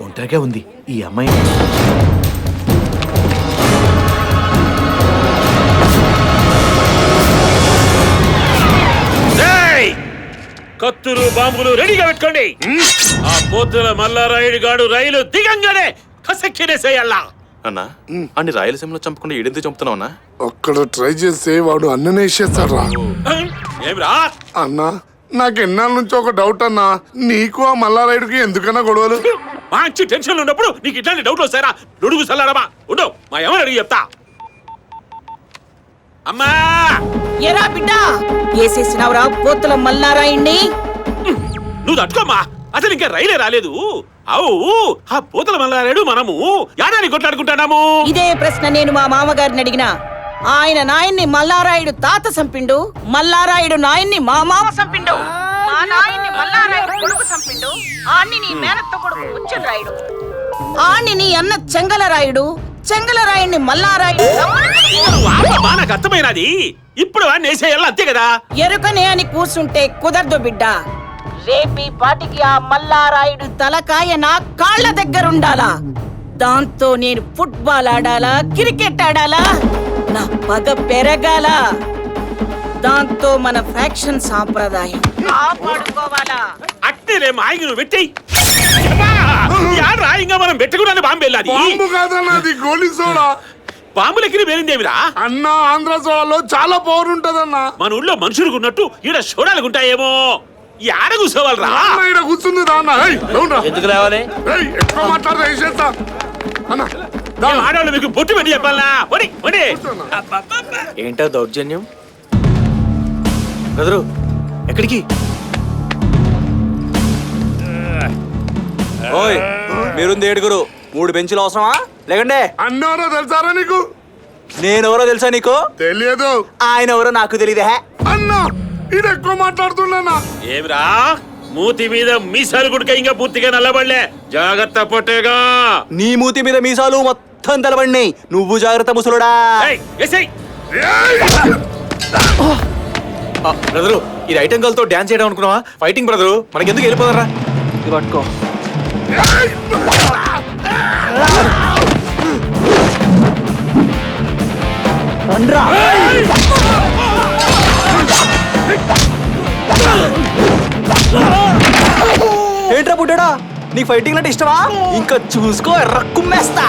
ఒంటరిగా ఉంది ఈ అమ్మాయి. కత్తులు బాంబులు రెడీగా పెట్టుకోండి. ఆ పోతుల మల్లారాయుడు గాడు రైలు దిగంగానే కసెక్కినేసేయాల. అన్నా అన్ని రాయలసీమలో చంపకుండా ఏడెందుకు చంపుతున్నావు అన్నా? అక్కడ ట్రై చేస్తే వాడు అన్ననే ఇచ్చేస్తారా ఏమిరా అన్నా? నాకు ఎన్నాళ్ళ నుంచి ఒక డౌట్ అన్నా, నీకు ఆ మల్లారాయుడికి ఎందుకన్నా గొడవలు? మంచి టెన్షన్ ఉన్నప్పుడు నీకు ఇట్లాంటి డౌట్లు వస్తారా? నొడుగు సల్లాడమా ఉండు, మా ఎవరు అడిగి చెప్తా. అమ్మా ఎరా బిడ్డ ఏసేసినవరా పోతుల మల్లారాయుణ్ణి? నువ్వు తట్టుకోమ్మా, అసలు ఇంకా రైలే రాలేదు. అవు ఆ పోతుల మల్లారాయుడు మనము యాదాన్ని కొట్లాడుకుంటాము. ఇదే ప్రశ్న నేను మా మామగారిని అడిగినా. ఆయన నాయన్ని మల్లారాయుడు తాత సంపిండు, మల్లారాయుడు నాయన్ని మా మామ సంపిండు, మా నాయన్ని మల్లారాయుడు కొడుకు సంపిండు, ఆన్ని నీ మేనత్త కొడుకు ముచ్చలరాయుడు, ఆన్ని నీ అన్న చెంగలరాయుడు, చెంగలరాయుడిని మల్లారాయుడు. నాకు అర్థమైనది. ఇప్పుడు వాడిని వేసేయాలి అంతే కదా. ఎరుకనే అని కూర్చుంటే కుదరదు బిడ్డ. రేపీ పాటికి ఆ మల్లారాయుడు తలకాయ నా కాళ్ళ దగ్గరుండాలా. దాంతో నేను ఫుట్బాల్ ఆడాలా, క్రికెట్ ఆడాలా, నా పగ పెరగాల. దాంతో మన ఫ్యాక్షన్ సాంప్రదాయం కాపాడుకోవాలా. అట్టేలే మాయికి నువ్వు పెట్టేయి. రాయింగా మనం పెట్టుకున్నాను బాంబు వెళ్ళాది. బాంబు కాదన్నా, అది గోలీ సోడా. బాంబులెక్కిన పేరిందేమిరా అన్న? ఆంధ్ర సోడాలో చాలా పవర్ ఉంటదన్నా. మన ఊళ్ళో మనుషులకు ఉన్నట్టు ఈడ సోడాలకు ఉంటాయేమో. ఆడ కూర్చోవాలరా? ఈడ కూర్చుంది దాన్న. ఎందుకు రావాలి? ఎక్కువ మాట్లాడతా వేసేస్తా అన్న. ఆడవాళ్ళు మీకు బొట్టు పెట్టి చెప్పాలా? ఏంటో దౌర్జన్యం? బ్రదరు ఎక్కడికి? ఓయ్ మీరుంది 7 3 బెంచులు అవసరమా? లేకండి. అన్నెవరో తెలుసారా నీకు? నేనెవరో తెలుసా నీకు? తెలియదు. ఆయన ఎవరో నాకు తెలియదే. అన్నా ఇది ఎక్కువ మాట్లాడుతున్నా. ఏమిరా మూతి మీద మీసాలు గుడిక ఇంకా పూర్తిగా నల్లబడలే. జాగ్రత్త పొట్టేగా. నీ మూతి మీద మీసాలు మొత్తం తెలబడినాయి. నువ్వు జాగ్రత్త ముసలుడా. బ్రదరు ఈ ఐటమ్ గర్ల్ తో డాన్స్ చేయడం అనుకున్నావా? ఫైటింగ్ బ్రదరు, మనకి ఎందుకు వెళ్ళిపోదరా? ఇది పట్టుకో. ఏంట్రా పుట్టాడా, నీకు ఫైటింగ్ అంటే ఇష్టమా? ఇంకా చూసుకో, రక్కుమ్మేస్తా.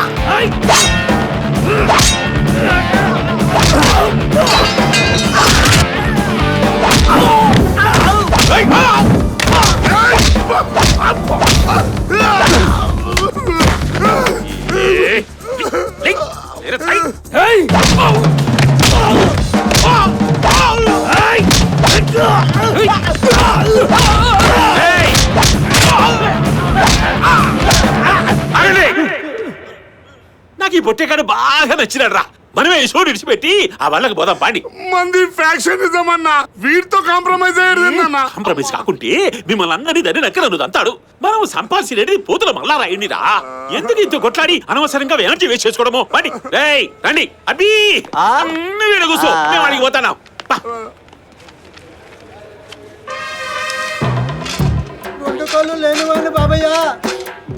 నాకు ఈ పొట్టేకాడు బాగా నచ్చినాడు రా. మనమే ఈ షో విడిచిపెట్టి ఆ వాళ్ళకి పోదాం పాండి. మంది ఫ్యాక్షనిజం అన్నా, వీటితో కాంప్రమైజ్ అయ్యేదన్నా. కాంప్రమైజ్ కాకుంటే మిమ్మల్ని అందరినీ దాన్ని నక్కలను అంతాడు. మనం సంపాదించేది పోతుల మల్లారాయుడిని రా. ఎందుకు ఇంత కొట్లాడి అనవసరంగా ఎనర్జీ వేస్ట్ చేసుకోవడము? పండి రండి. అబ్బీ నువ్వు కూర్చో, మేము అడిగి పోతాను. రెండు కళ్ళు లేనివాడిని బాబయ్య,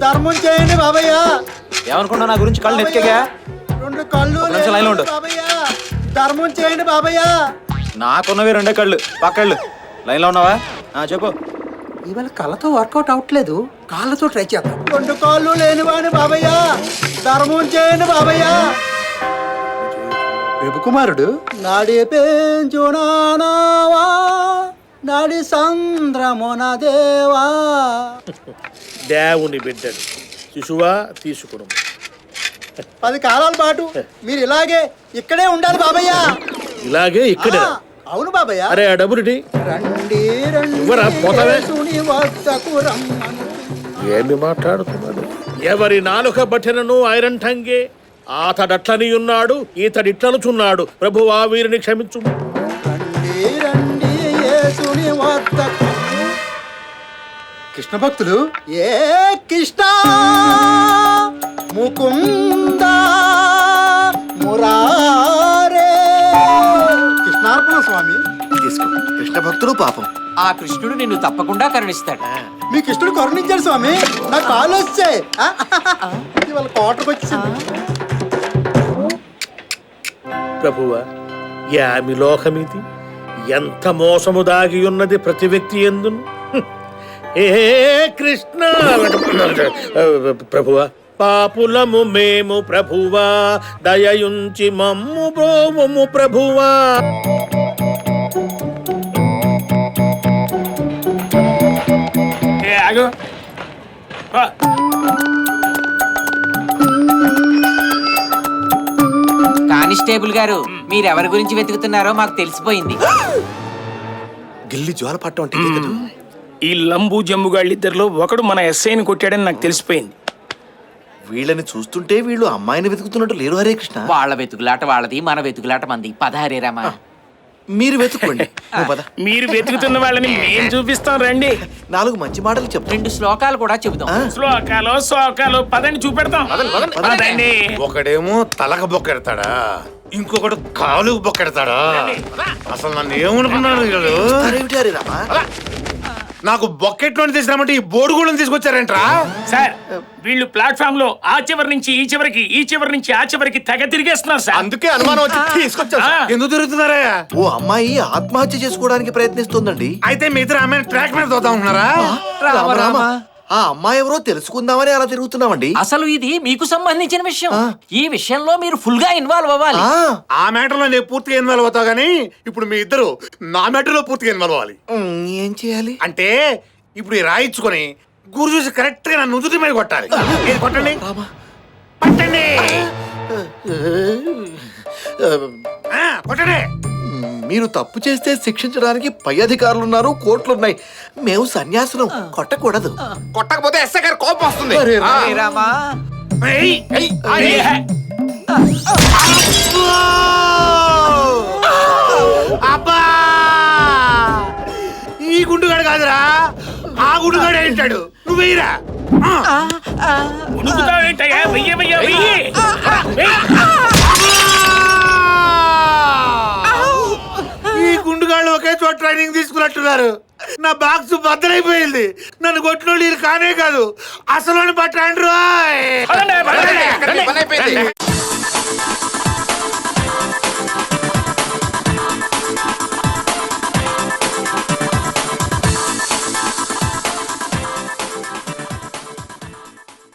ధర్మం చేయండి బాబయ్య. ఏమనుకున్నా నా గురించి కళ్ళు నెత్తిగా? రెండు కళ్ళు లైన్లో ఉండు. బాబయ్య, ధర్మం చేయండి బాబయ్య. నాకున్నవి 2 కళ్ళు. పక్కళ్ళు లైన్లో ఉన్నావా? చెప్పు. ఇవాళ కళ్ళతో వర్కౌట్ అవట్లేదు, కాళ్ళతో ట్రై చేద్దాం. రెండు కాళ్ళు లేనివాడిని బాబయ్య, ధర్మం చేయండి బాబయ్య. కుమారుడు నాడి పెంచునావా, నాడి సంద్రమున దేవా. దేవుని బిడ్డడు శిశువా తీసుకును. 10 కాలాల పాటు మీరు ఇలాగే ఇక్కడే ఉండాలి బాబయ్య. ఇలాగే ఇక్కడ? అవును బాబయ్య. అరే ఆ డబ్బులుటి రండి ఏమి మాట్లాడుతున్నాడు? ఎవరి నాలుక బట్టెనను ఐరంఠంగే అతడట్లని ఉన్నాడు, ఈతడిట్లనుచున్నాడు. ప్రభువా వీరిని క్షమించు. కృష్ణ భక్తులు, ఏ కృష్ణ ముకుంద మురారే. కృష్ణార్పణ స్వామి. తీసుకో. కృష్ణ భక్తుడు పాపం. ఆ కృష్ణుడు నిన్ను తప్పకుండా కరుణిస్తాడు. మీ కృష్ణుడు కరుణించాడు స్వామి నా కాలు వచ్చాయి ఇవాళ కోటకు వచ్చింది. ప్రభువా యామి లోకమిది, ఎంత మోసము దాగి ఉన్నది ప్రతి వ్యక్తి ఎందును. ఏ కృష్ణ ప్రభువా, పాపులము మేము ప్రభువా, దయయుంచి మమ్ము బ్రోవుము ప్రభువా. కానిస్టేబుల్ గారు, మీరెవరి గురించి వెతుకుతున్నారో మాకు తెలిసిపోయింది. గిల్లి జ్వాల పట్టం అంటే ఇదే కదా. ఈ లంబు జమ్ముగాళ్ళిద్దరిలో ఒకడు మన ఎస్ఐని కొట్టాడని నాకు తెలిసిపోయింది. వీళ్ళని చూస్తుంటే వీళ్ళు అమ్మాయిని వెతుకుతున్నట్టు లేరు. హరే కృష్ణ, వాళ్ళ వెతుకులాట వాళ్ళది, మన వెతుకులాట మంది. పద హరే రామ. మీరు వెతుక్కోండి. నువ్వు పద. మీరు వెతుకుతున్న వాళ్ళని మేము చూపిస్తాం రండి. 4 మంచి మాటలు చెప్పు. 2 శ్లోకాలు కూడా చెబుదాం. శ్లోకాలు శోకాలు పదండి చూపెడతాం. పదండి. ఒకడేమో తలకు బొక్కెడతాడా, ఇంకొకడు కాలు బొక్కెడతాడా? అసలు నన్ను ఏమనుకున్నాడు వీళ్ళు? అరేమిటి హరే రామ? నాకు బొక్కెట్లోని తీసుకురామంటే ఈ బోడుగోళ్ళని తీసుకొచ్చారేంట్రా? సార్, వీళ్ళు ప్లాట్ఫామ్ లో ఆ చివరి నుంచి ఈ చివరికి, ఈ చివరి నుంచి ఆ చివరికి తెగ తిరిగేస్తున్నారు సార్. అందుకే అనుమానం వచ్చి తీసుకొచ్చా. ఎందుకు తిరుగుతున్నారా? ఓ అమ్మాయి ఆత్మహత్య చేసుకోవడానికి ప్రయత్నిస్తోందండి. అయితే మీ ఇద్దరు ఆమె ట్రాక్ మీద తోతా ఉన్నారా? రామ రామ, ఆ అమ్మాయి ఎవరో తెలుసుకుందామని అలా తిరుగుతున్నామండి. అసలు ఇది మీకు సంబంధించిన విషయం. ఈ విషయంలో మీరు ఫుల్ గా ఇన్వాల్వ్ అవ్వాలి. ఆ మ్యాటర్ లో నేను పూర్తిగా ఇన్వాల్వ్ అవుతా గానీ ఇప్పుడు మీ ఇద్దరు నా మ్యాటర్ లో పూర్తిగా ఇన్వాల్వ్ అవ్వాలి. ఏం చేయాలి అంటే ఇప్పుడు ఈ రాయించుకొని గురు చూసి కరెక్ట్ గా నన్ను నుదుటి మీద కొట్టాలి. ఏది కొట్టండి, పట్టండి, కొట్టండి. మీరు తప్పు చేస్తే శిక్షించడానికి పై అధికారులు ఉన్నారు, కోర్టులున్నాయి. మేము సన్యాసులం, కొట్టకూడదు. కొట్టకపోతే ఎస్ఐ గారు కోపం వస్తుంది. హరే రామ. హరే రామ. ఏయ్, ఏయ్, ఏయ్. అబ్బా, ఈ గుండుగాడు కాదురా, ఆ గుండుగాడు ఏంటాడు. నువ్వు వెయ్యరా. ఉడుకుతావేంటయ్యా? వెయ్యి వెయ్యి వెయ్యి. ఈ గుండుగాళ్ళు ఒకే చోట ట్రైనింగ్ తీసుకున్నట్టున్నారు. నా బాక్స్ బద్దలైపోయింది. నన్ను కొట్టినోళ్ళు వీళ్ళు కానే కాదు, అసలు పట్టండి. పదండి, పదండి. పని అయిపోయింది.